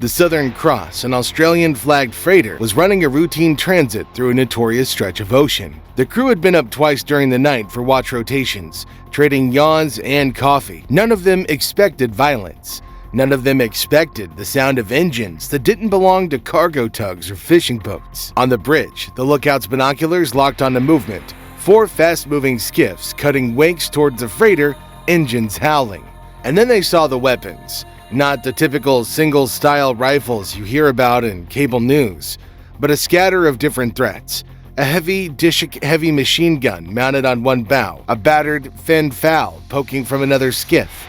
The Southern Cross, an Australian-flagged freighter, was running a routine transit through a notorious stretch of ocean. The crew had been up twice during the night for watch rotations, trading yawns and coffee. None of them expected violence. None of them expected the sound of engines that didn't belong to cargo tugs or fishing boats. On the bridge, the lookout's binoculars locked onto movement. 4 fast-moving skiffs cutting wakes towards the freighter, engines howling. And then they saw the weapons. Not the typical single-style rifles you hear about in cable news, but a scatter of different threats. A heavy Dishik heavy machine gun mounted on one bow, a battered Fenn Foul poking from another skiff,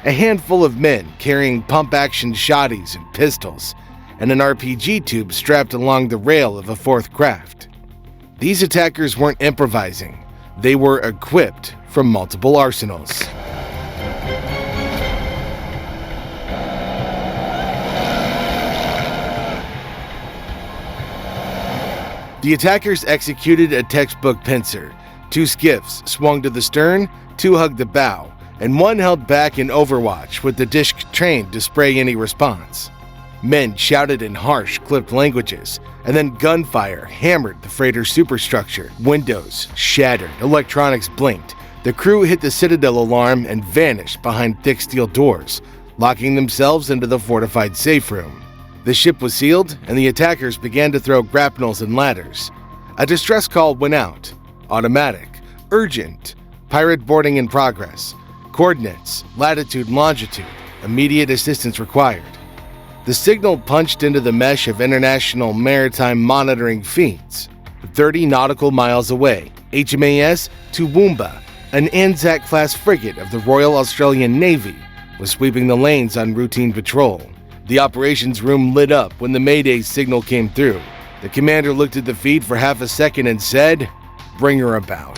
a handful of men carrying pump-action shotties and pistols, and an RPG tube strapped along the rail of a 4th craft. These attackers weren't improvising. They were equipped from multiple arsenals. The attackers executed a textbook pincer. 2 skiffs swung to the stern, 2 hugged the bow, and 1 held back in overwatch with the dish trained to spray any response. Men shouted in harsh, clipped languages, and then gunfire hammered the freighter's superstructure. Windows shattered, electronics blinked. The crew hit the Citadel alarm and vanished behind thick steel doors, locking themselves into the fortified safe room. The ship was sealed, and the attackers began to throw grapnels and ladders. A distress call went out. Automatic. Urgent. Pirate boarding in progress. Coordinates. Latitude and longitude. Immediate assistance required. The signal punched into the mesh of international maritime monitoring feeds. 30 nautical miles away, HMAS Toowoomba, an Anzac-class frigate of the Royal Australian Navy, was sweeping the lanes on routine patrol. The operations room lit up when the Mayday signal came through. The commander looked at the feed for half a second and said, "Bring her about."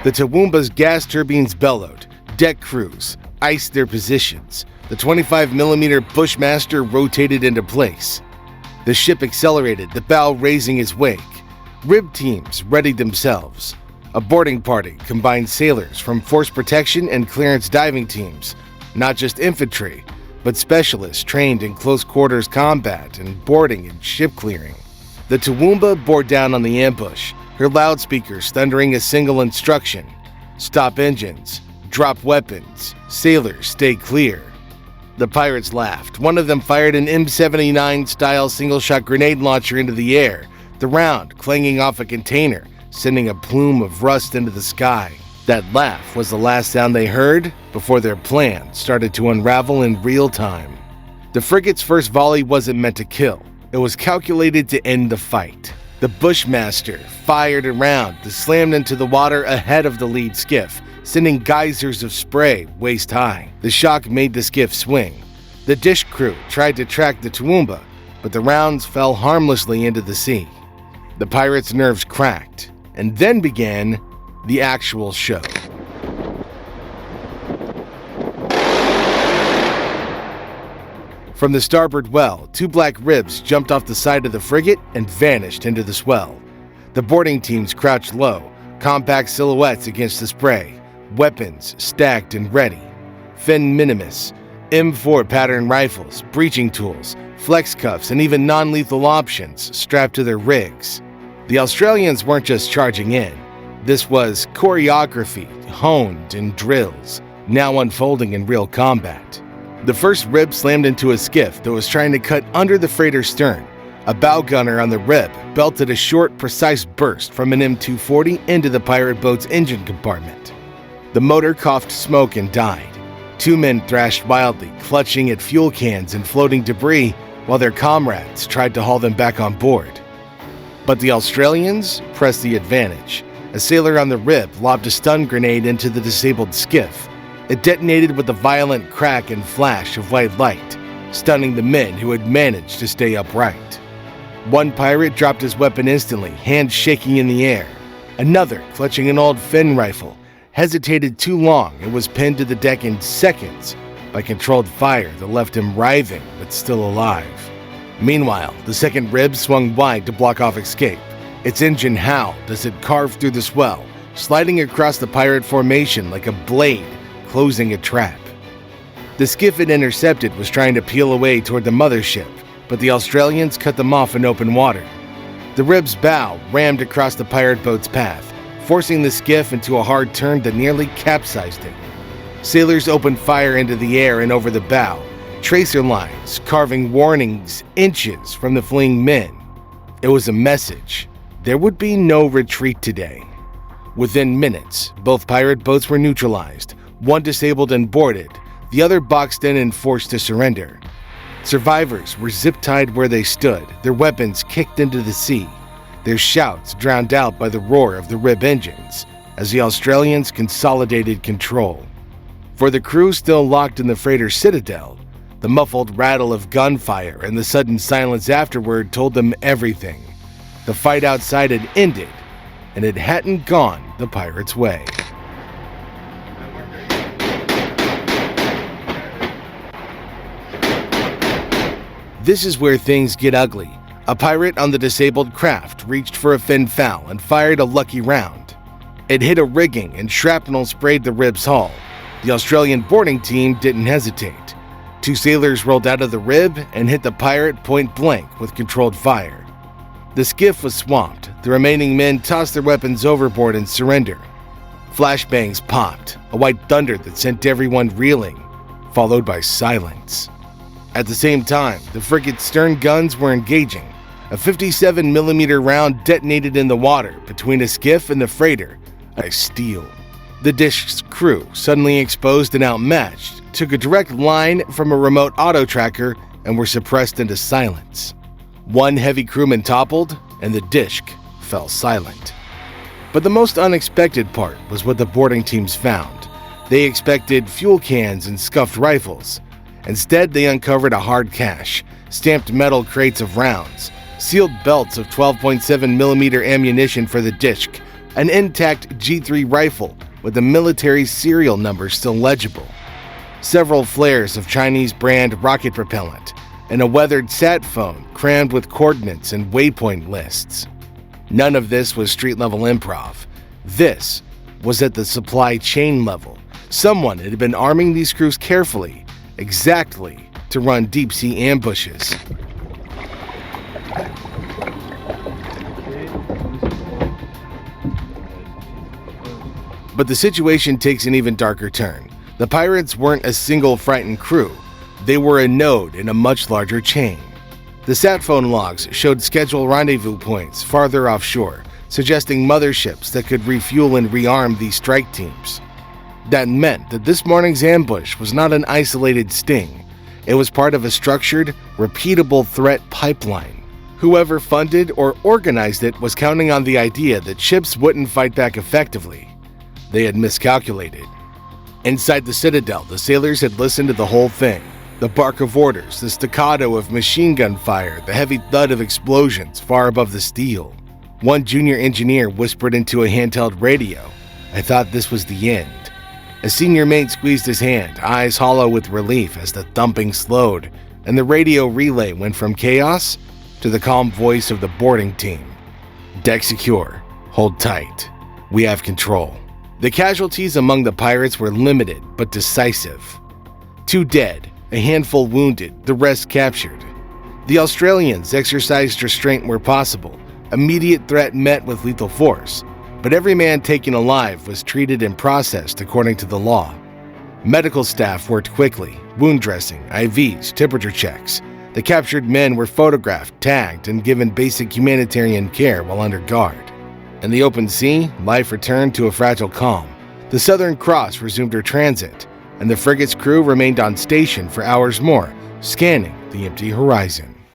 The Toowoomba's gas turbines bellowed. Deck crews iced their positions. The 25mm Bushmaster rotated into place. The ship accelerated, the bow raising its wake. Rib teams readied themselves. A boarding party combined sailors from force protection and clearance diving teams, not just infantry, but specialists trained in close quarters combat and boarding and ship clearing. The Toowoomba bore down on the ambush, her loudspeakers thundering a single instruction: stop engines, drop weapons, sailors stay clear. The pirates laughed. One of them fired an M79-style single-shot grenade launcher into the air, the round clanging off a container, sending a plume of rust into the sky. That laugh was the last sound they heard before their plan started to unravel in real time. The frigate's first volley wasn't meant to kill. It was calculated to end the fight. The Bushmaster fired a round that slammed into the water ahead of the lead skiff, sending geysers of spray waist-high. The shock made the skiff swing. The dish crew tried to track the Toowoomba, but the rounds fell harmlessly into the sea. The pirates' nerves cracked, and then began the actual show. From the starboard well, 2 black ribs jumped off the side of the frigate and vanished into the swell. The boarding teams crouched low, compact silhouettes against the spray, weapons stacked and ready. Fenn Minimus, M4 pattern rifles, breaching tools, flex cuffs, and even non-lethal options strapped to their rigs. The Australians weren't just charging in. This was choreography, honed in drills, now unfolding in real combat. The first rib slammed into a skiff that was trying to cut under the freighter's stern. A bow gunner on the rib belted a short, precise burst from an M240 into the pirate boat's engine compartment. The motor coughed smoke and died. 2 men thrashed wildly, clutching at fuel cans and floating debris, while their comrades tried to haul them back on board. But the Australians pressed the advantage. A sailor on the rib lobbed a stun grenade into the disabled skiff. It detonated with a violent crack and flash of white light, stunning the men who had managed to stay upright. One pirate dropped his weapon instantly, hands shaking in the air. Another, clutching an old Fenn rifle, hesitated too long and was pinned to the deck in seconds by controlled fire that left him writhing but still alive. Meanwhile, the second rib swung wide to block off escape. Its engine howled as it carved through the swell, sliding across the pirate formation like a blade closing a trap. The skiff it intercepted was trying to peel away toward the mothership, but the Australians cut them off in open water. The rib's bow rammed across the pirate boat's path, forcing the skiff into a hard turn that nearly capsized it. Sailors opened fire into the air and over the bow, tracer lines carving warnings inches from the fleeing men. It was a message. There would be no retreat today. Within minutes, both pirate boats were neutralized, one disabled and boarded, the other boxed in and forced to surrender. Survivors were zip-tied where they stood, their weapons kicked into the sea, their shouts drowned out by the roar of the rib engines as the Australians consolidated control. For the crew still locked in the freighter Citadel, the muffled rattle of gunfire and the sudden silence afterward told them everything. The fight outside had ended, and it hadn't gone the pirates' way. This is where things get ugly. A pirate on the disabled craft reached for a fin foul and fired a lucky round. It hit a rigging and shrapnel sprayed the rib's hull. The Australian boarding team didn't hesitate. 2 sailors rolled out of the rib and hit the pirate point blank with controlled fire. The skiff was swamped. The remaining men tossed their weapons overboard and surrendered. Flashbangs popped, a white thunder that sent everyone reeling, followed by silence. At the same time, the frigate's stern guns were engaging. A 57mm round detonated in the water between a skiff and the freighter, a steel. The Dish's crew, suddenly exposed and outmatched, took a direct line from a remote auto tracker and were suppressed into silence. One heavy crewman toppled, and the Dish fell silent. But the most unexpected part was what the boarding teams found. They expected fuel cans and scuffed rifles. Instead, they uncovered a hard cache, stamped metal crates of rounds, sealed belts of 12.7mm ammunition for the Dish, an intact G3 rifle with the military serial number still legible, several flares of Chinese brand rocket propellant, and a weathered sat phone crammed with coordinates and waypoint lists. None of this was street-level improv. This was at the supply chain level. Someone had been arming these crews carefully, exactly to run deep-sea ambushes. But the situation takes an even darker turn. The pirates weren't a single frightened crew. They were a node in a much larger chain. The sat phone logs showed scheduled rendezvous points farther offshore, suggesting motherships that could refuel and rearm these strike teams. That meant that this morning's ambush was not an isolated sting. It was part of a structured, repeatable threat pipeline. Whoever funded or organized it was counting on the idea that ships wouldn't fight back effectively. They had miscalculated. Inside the Citadel, the sailors had listened to the whole thing. The bark of orders, the staccato of machine gun fire, the heavy thud of explosions far above the steel. One junior engineer whispered into a handheld radio, "I thought this was the end." A senior mate squeezed his hand, eyes hollow with relief as the thumping slowed, and the radio relay went from chaos to the calm voice of the boarding team. "Deck secure. Hold tight. We have control." The casualties among the pirates were limited but decisive. 2 dead, a handful wounded, the rest captured. The Australians exercised restraint where possible. Immediate threat met with lethal force, but every man taken alive was treated and processed according to the law. Medical staff worked quickly, wound dressing, IVs, temperature checks. The captured men were photographed, tagged, and given basic humanitarian care while under guard. In the open sea, life returned to a fragile calm. The Southern Cross resumed her transit, and the frigate's crew remained on station for hours more, scanning the empty horizon.